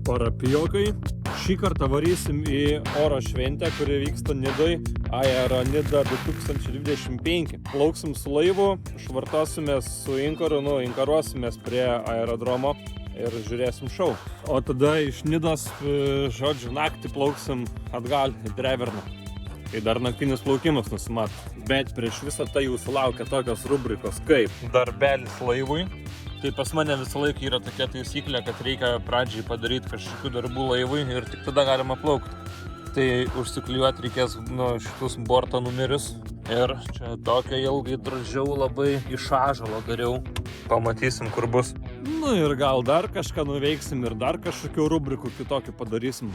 Parapijokai. Šį kartą varysim į oro šventę, kuri vyksta Nidoj, Aero Nida 2025. Plauksim su laivu, švartosimės su inkaru, inkaruosimės prie aerodromo ir žiūrėsim šou. O tada iš Nidos, žodžiu, naktį plauksim atgal į Dreverną. Tai dar naktinis plaukimas nusimato. Bet prieš visą tai jūsų laukia tokios rubrikos kaip darbelis laivui. Tai pas mane visą laiką yra tokia taisyklė, kad reikia pradžiai padaryti kažkokių darbų laivui ir tik tada galima plaukti. Tai užsiklijuoti reikės šitus borto numerius. Ir čia tokia ilgai drožiau, labai iš ąžuolo dariau. Pamatysim, kur bus. Ir gal dar kažką nuveiksim ir dar kažkokių rubrikų kitokių padarysim.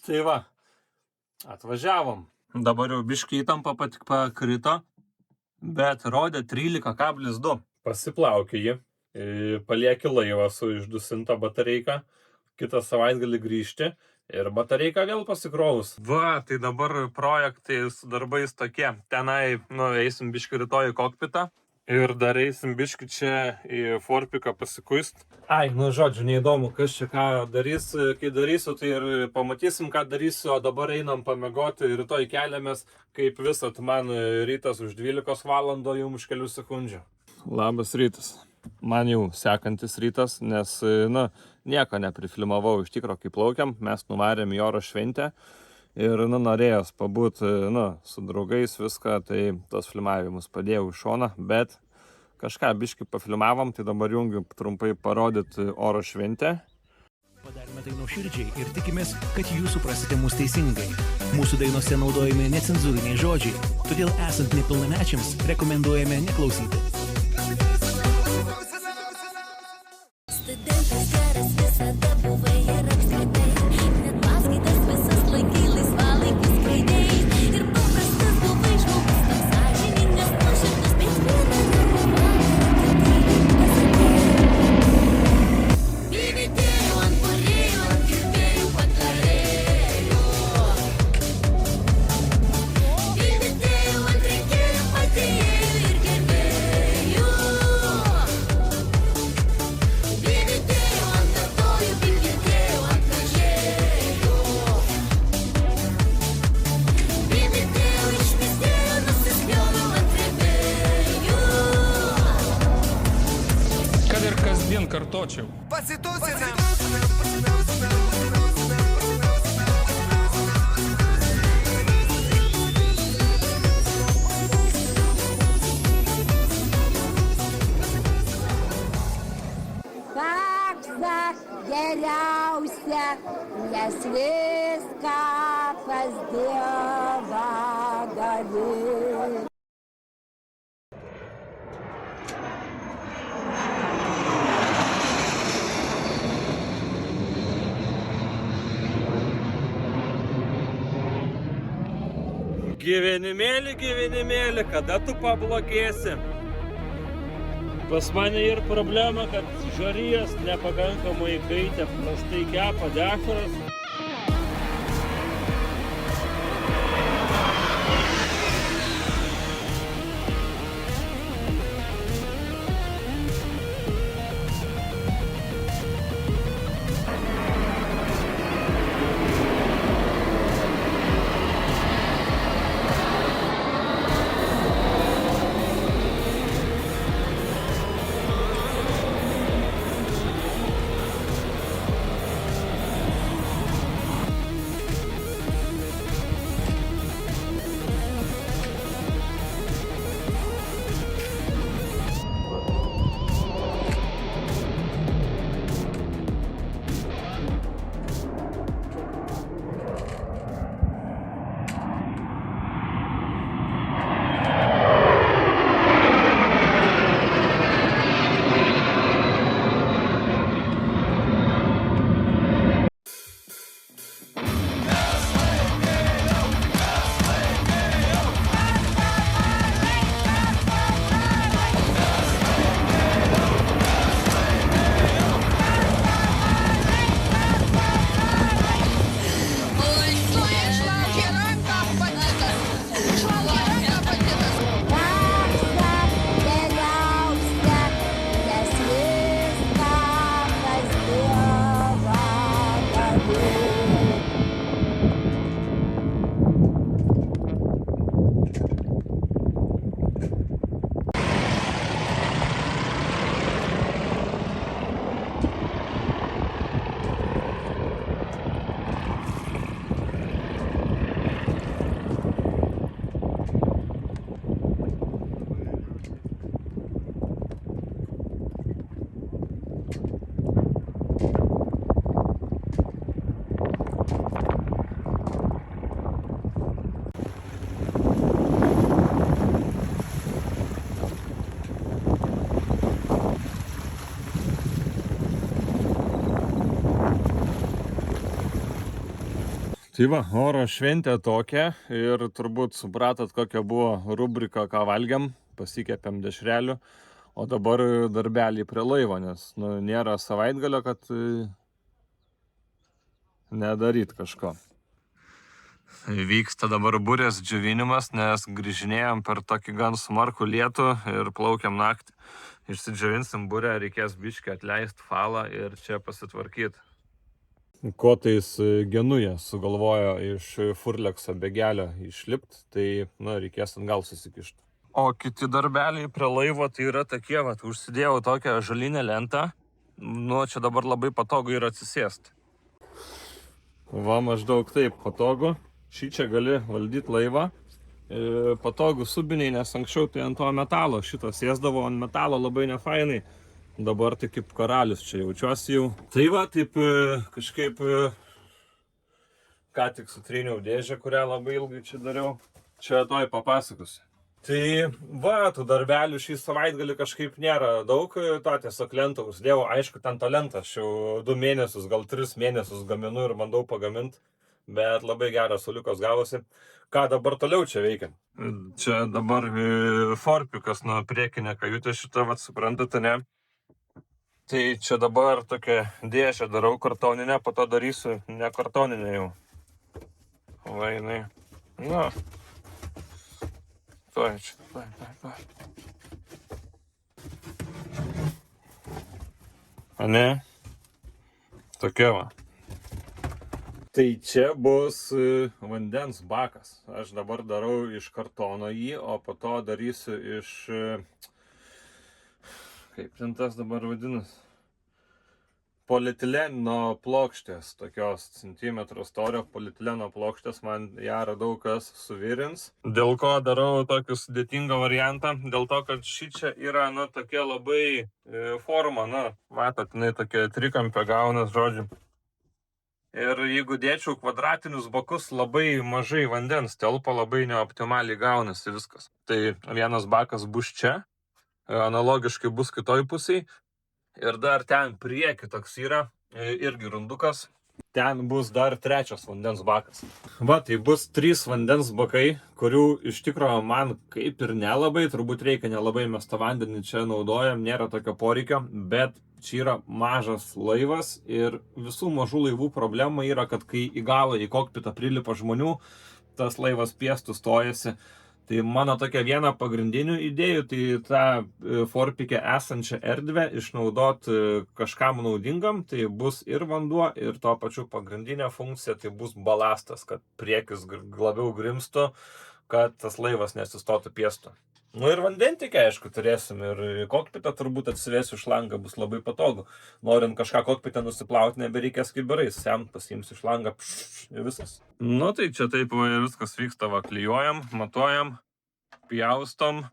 Tai va, atvažiavom. Dabar jau biškį įtampa pakrito, bet rodė 13,2. Pasiplaukė jį, palieki laivą su išdusinta batareika, kitą savaitgalį grįžti ir batareika vėl pasikrovus. Va, tai dabar projektai su darbais tokie. Tenai, eisim biškį rytoj į kokpitą. Ir dar eisim biškį čia į forpiką pasikuist. Žodžiu, neįdomu, kas čia ką darys. Kai darysiu, tai ir pamatysim, ką darysiu. O dabar einam pamiegoti, rytoj keliamės. Kaip visat, man rytas už 12 valandų, jums už kelių sekundžių. Labas rytas. Man jau sekantis rytas, nes, nieko neprifilmavau iš tikro, kai plaukiam. Mes nuvarėm į oro šventę. Ir, norėjos pabūt, su draugais viską, tai tos filmavimus padėjau iš šoną, bet kažką biškį pafilmavom, tai dabar jungiu trumpai parodyti oro šventę. Padarėme tai nuoširdžiai ir tikimės, kad jūs suprasite mus teisingai. Mūsų dainose naudojami necenzūriniai žodžiai, todėl esant nepilnamečiams rekomenduojame neklausyti. Studentas geras visada buvai ir apskritai, net paskaitas visas laikai laisvalaikis skraidėjai. Ir paprastas buvai žmogus, toks sąžiningas, nuoširdus, bet vieną Vyvidėjau ant porėjų, ant girdėjų patarėjų. Vyvidėjau ant reikėjų, padėjėjų ir gerbėjų. Vyvidėjau ant kartojų, vyvidėjau ant gražėjų. Vyvidėjau išpistėjau, nusispjaunau ant rėmėjų. Kad ir kasdien kartočiau. Kaksa geriausia, nes viską pas Dievą gali. Gyvenimėli, kada tu pablogėsi? Pas mane ir problema, kad žarijas nepakankamai kaitė, prastai kepa dešras. Tai va, oro šventė tokia ir turbūt supratot, kokia buvo rubrika, ką valgiam, pasikepėm dešrelių, o dabar darbelį prie laivo, nes nėra savaitgalio, kad nedaryt kažko. Vyksta dabar burės džiovinimas, nes grįžinėjom per tokį gan smarkų lietų ir plaukiam naktį. Išsidžiovinsim burę, reikės biškį atleisti falą ir čia pasitvarkyti. Ko tais Genuja sugalvojo iš Furlekso begelio išlipt, tai reikės ant gal susikišti. O kiti darbeliai prie laivo tai yra tokie, užsidėjau tokią žalinę lentą, čia dabar labai patogu yra atsisėsti. Va, maždaug taip patogu, šį čia gali valdyti laivą, patogu subiniai, nes anksčiau tai ant to metalo, šito sėsdavo ant metalo labai nefainai. Dabar tai kaip karalius čia jaučiuosi jau. Tai va, taip kažkaip ką tik sutryniau dėžę, kurią labai ilgai čia dariau. Čia toj papasakosiu. Tai va, tų darbelių šį savaitgalį kažkaip nėra daug. To tiesiog lentą uždėjau. Aišku, ten to lentą aš jau 2 mėnesius, gal 3 mėnesius gaminu ir bandau pagaminti. Bet labai geras suliukas gavosi. Ką dabar toliau čia veikiam? Čia dabar forpiukas nuo priekinė kajutė šitą, suprantate, ne? Tai čia dabar tokią dėžę darau kartoninę, po to darysiu ne kartoninę jau. Va, jinai. Na. Tuoj čia. A ne? Tokia va. Tai čia bus vandens bakas. Aš dabar darau iš kartono jį, o po to darysiu iš... Kaip ten tas dabar vadinas? Polietileno plokštės, tokios centimetro storio polietileno plokštės, man ją radau kas suvirins. Dėl ko darau tokį sudėtingą variantą? Dėl to, kad ši čia yra, tokia labai forma, matot, jinai tokia trikampė gaunas, žodžiu. Ir jeigu dėčiau kvadratinius bakus, labai mažai vandens telpa, labai neoptimaliai gaunasi viskas. Tai vienas bakas bus čia. Analogiškai bus kitoj pusėj ir dar ten prieki toks yra irgi rundukas, ten bus dar 3 vandens bakas. Va, tai bus 3 vandens bakai, kurių iš tikrųjų man kaip ir nelabai, turbūt reikia nelabai, mes tą vandenį čia naudojam, nėra tokio poreikio, bet čia yra mažas laivas ir visų mažų laivų problema yra, kad kai į galą, į kokpitą prilipa žmonių, tas laivas piestu stojasi. Tai mano tokia viena pagrindinių idėjų, tai tą forpike esančią erdvę išnaudot kažkam naudingam, tai bus ir vanduo, ir to pačiu pagrindinė funkcija, tai bus balastas, kad priekis labiau grimstų, kad tas laivas nesistotų piestu. Ir vandentikę, aišku, turėsim ir kokpitą turbūt atsivėsiu iš langą, bus labai patogu. Norint kažką kokpitę nusiplauti, nebereikės kibirais, pasiimsiu iš langą, ir visas. Tai čia taip viskas vyksta, klijuojam, matuojam, pjaustom.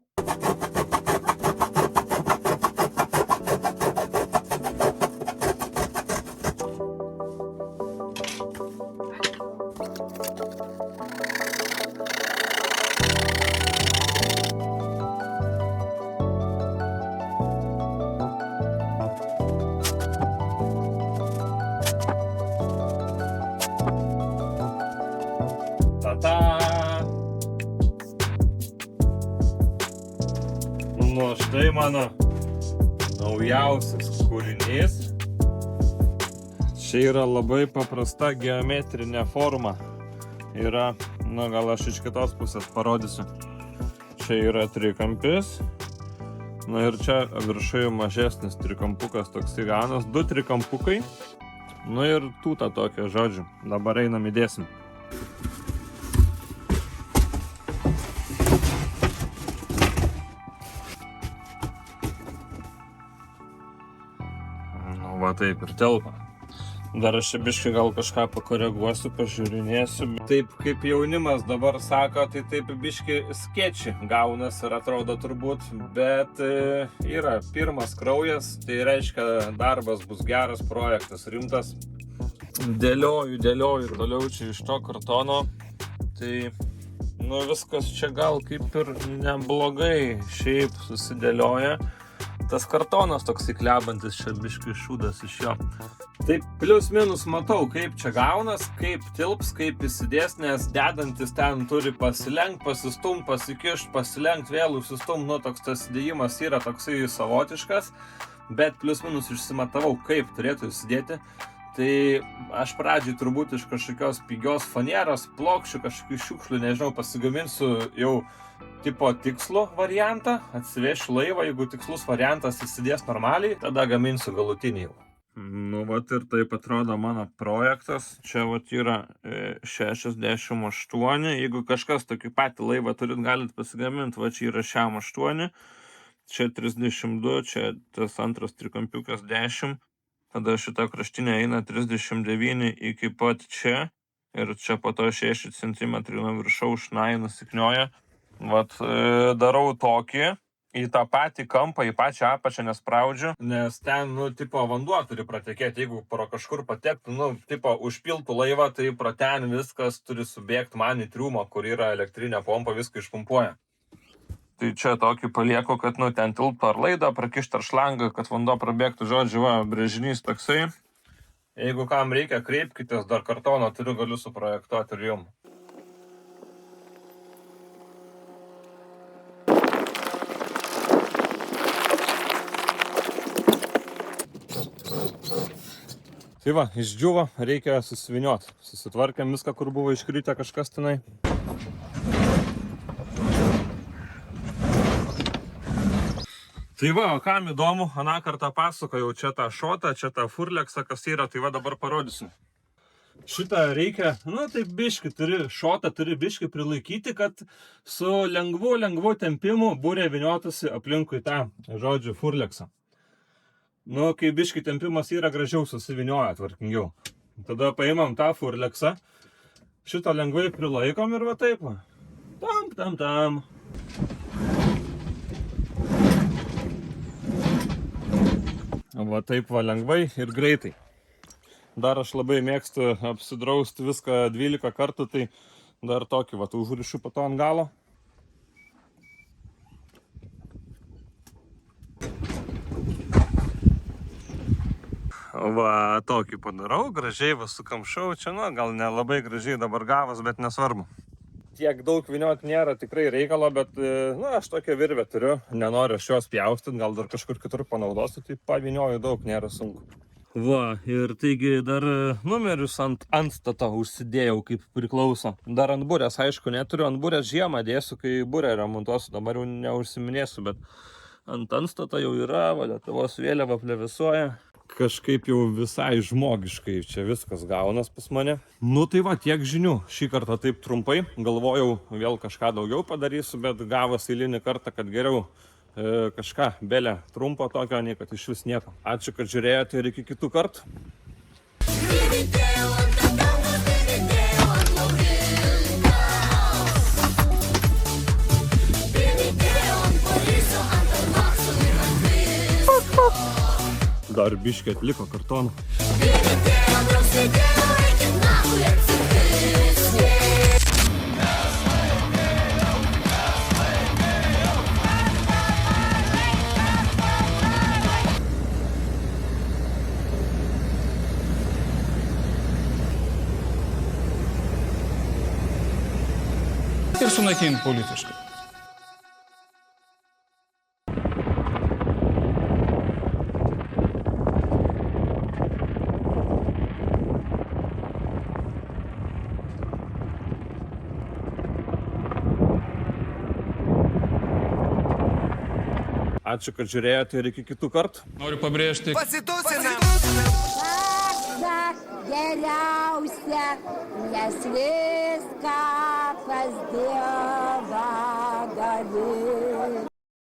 Štai mano naujausias kūrinys. Čia yra labai paprasta geometrinė forma. Yra, gal aš iš kitos pusės parodysiu. Čia yra trikampis. Ir čia viršuje mažesnis trikampukas toksai gaunas. 2 trikampukai. Ir tūta tokia, žodžiu. Dabar einam įdėsim. Va taip ir telpa. Dar aš čia biškai gal kažką pakoreguosiu, pažiūrinėsiu. Taip kaip jaunimas dabar sako, tai taip biškai skeči gaunas ir atrodo turbūt, bet yra pirmas kraujas, tai reiškia darbas bus geras, projektas rimtas. Dėlioju toliau čia iš to kartono, tai viskas čia gal kaip ir neblogai šiaip susidėlioja. Tas kartonas toksai klebantis, čia biškai šūdas iš jo. Taip, plius minus matau, kaip čia gaunas, kaip tilps, kaip įsidės, nes dedantis ten turi pasilenkt, pasistumt, pasikišt, pasilenkt, vėl užsistumt, nu toks tas įdėjimas yra toksai savotiškas, bet plius minus išsimatavau, kaip turėtų įsidėti. Tai aš pradžiai turbūt iš kažkokios pigios fanieros, plokščių, kažkokių šiukšlių, nežinau, pasigaminsiu jau tipo tikslų variantą, atsivešiu laivą, jeigu tikslus variantas įsidės normaliai, tada gaminsiu galutinį jau. Nu, vat ir taip atrodo mano projektas. Čia vat yra 68. Jeigu kažkas tokį patį laivą turit, galit pasigaminti, va čia yra 68. Čia 32, čia tas antras trikampiukas 10. Tada šita kraštinė eina 39 iki pat čia. Ir čia po to 6 cm nuo viršaus šnai nusiknioja. Vat darau tokį. Į tą patį kampą, į pačią apačią nespraudžiu, nes ten, nu, tipo, vanduo turi pratekėti, jeigu pro kažkur patektų, nu, tipo, užpiltų laivą, tai pro ten viskas turi subėgti man į triumą, kur yra elektrinė pompa, viską išpumpuoja. Tai čia tokį palieku, kad, nu, ten tilptų ar laidą, prakišt ar šlangą, kad vanduo prabėgtų, žodžiu, va, brėžinys toksai. Jeigu kam reikia, kreipkitės, dar kartono turiu, galiu suprojektuoti ir jum. Tai va, išdžiuvo, reikia susiviniot. Susitvarkėm viską, kur buvo iškritę kažkas tenai. Tai va, o kam įdomu, aną kartą pasakojau, čia tą šotą, čia tą furleksą, kas yra, tai va dabar parodysiu. Šitą reikia, nu taip biški, šotą turi biški prilaikyti, kad su lengvu tempimu burė viniotųsi aplinkui tą, žodžiu, furleksą. Nu, kai biški tempimas yra, gražiau susivinioja, tvarkingiau. Tada paimam tą furleksą, šitą lengvai prilaikom ir va taip va. Tam. Va taip va lengvai ir greitai. Dar aš labai mėgstu apsidrausti viską 12 kartų, tai dar tokį va užrišu po to ant galo. Va, tokį padarau, gražiai va sukamšau, čia, nu, gal nelabai gražiai dabar gavas, bet nesvarbu. Tiek daug viniot nėra tikrai reikalo, bet, nu, aš tokią virvę turiu, nenoriu aš jos pjaustyti, gal dar kažkur kitur panaudosiu, tai pavinioju daug, nėra sunku. Va, ir taigi dar numerius ant antstato užsidėjau, kaip priklauso. Dar ant burės, aišku, neturiu, ant burės žiemą dėsiu, kai burę remontuosiu, dabar jau neužsiminėsiu, bet ant antstato jau yra, va, Lietuvos vėliava plevisuoja. Kažkaip jau visai žmogiškai čia viskas gaunas pas mane. Nu tai va, tiek žinių. Šį kartą taip trumpai. Galvojau, vėl kažką daugiau padarysiu, bet gavos eilinį kartą, kad geriau kažką belė trumpo tokio, nei kad iš vis nieko. Ačiū, kad žiūrėjote ir iki kitų kartų. Dar biškį atliko kartoną. Ir sunaikinti politiškai. Ačiū, kad žiūrėjote ir iki kitų kartų. Noriu pabrėžti. Vaksa geriausia, nes viską pas Dievą gali.